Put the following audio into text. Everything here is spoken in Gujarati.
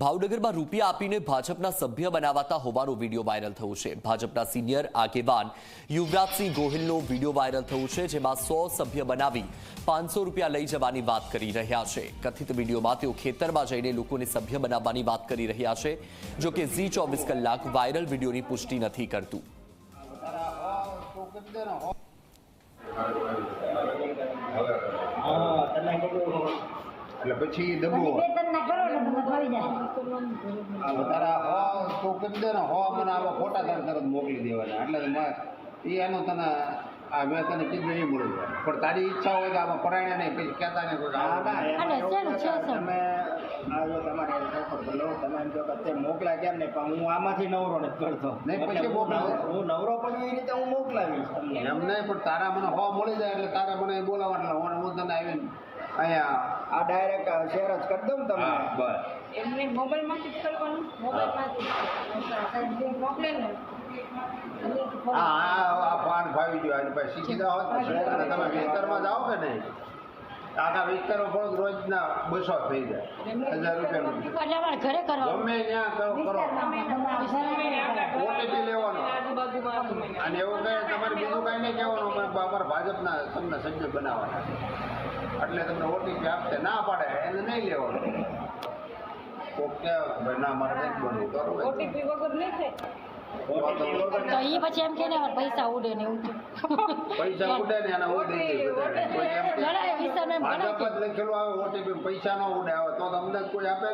ભાવનગરમાં રૂપિયા આપીને ભાજપના સભ્ય બનાવાતા હોવાનો વિડીયો વાયરલ થયો છે। ભાજપના સિનિયર આગેવાન યુવરાજસિંહ ગોહિલનો વિડીયો વાયરલ થયો છે, જેમાં 100 સભ્ય બનાવી 500 રૂપિયા લઈ જવાની વાત કરી રહ્યા છે। કથિત વિડીયોમાં તેઓ ખેતરમાં જઈને લોકોને સભ્ય બનાવવાની વાત કરી રહ્યા છે। જો કે ઝી 24 કલાક વાયરલ વિડીયોની પુષ્ટિ નથી કરતું। એટલે પછી દબો તો કરી દે ને હો મને આવા ખોટા તરત મોકલી દેવાના એટલે એનો તને મેં તને કીધું નહીં મળ્યું પણ તારી ઈચ્છા હોય તો આમાં પરાયણા નહીં પછી કહેતા નહીં કોઈ તમે આવ્યો તમારે તમે એમ કહો કે મોકલા કેમ નહીં પણ હું આમાંથી નવરો નથી કરતો નહીં પછી મોકલાવ હું નવરો પણ એ રીતે હું મોકલાવીશ તમને એમ નહીં પણ તારા મને હો મળી જાય એટલે તારા મને બોલાવવા એટલે હું તને આવીને અહીંયા આ ડાયરેક્ટ શેર જ કરી દઉં તમને બસ એમને મોબાઈલમાંથી જ કરવાનું મોબાઈલમાંથી મોકલે ને આ પાન ભાવી ગયો અને પછી શીખી જાઓ અને તમે વિસ્તારમાં જાઓ કે નહીં આખા વિસ્તારમાં પણ રોજના 200 થઈ જાય 1000 રૂપિયા ઘરે કરવા ગમે ત્યાં કરો ઓટીપી લેવાનો અને એવું કહે તમારે બીજું કાંઈ નહીં કહેવાનું અમારા ભાજપના તમને સભ્ય બનાવવાના એટલે તમને ઓટીપી આપશે ના પાડે એને નહીં લેવાનું કોક કે ભાઈ ના મારે નથી બનવું કરો ઓટીપી વગર નહીં થાય તો એ પછી એમ કે ને પૈસા ઉડે ને એવું પૈસા ઉડે ને એના ઉડે ભાજપ જ લખેલું આવે ઓટીપી પૈસા ન ઉડે આવે તો તમને કોઈ આપે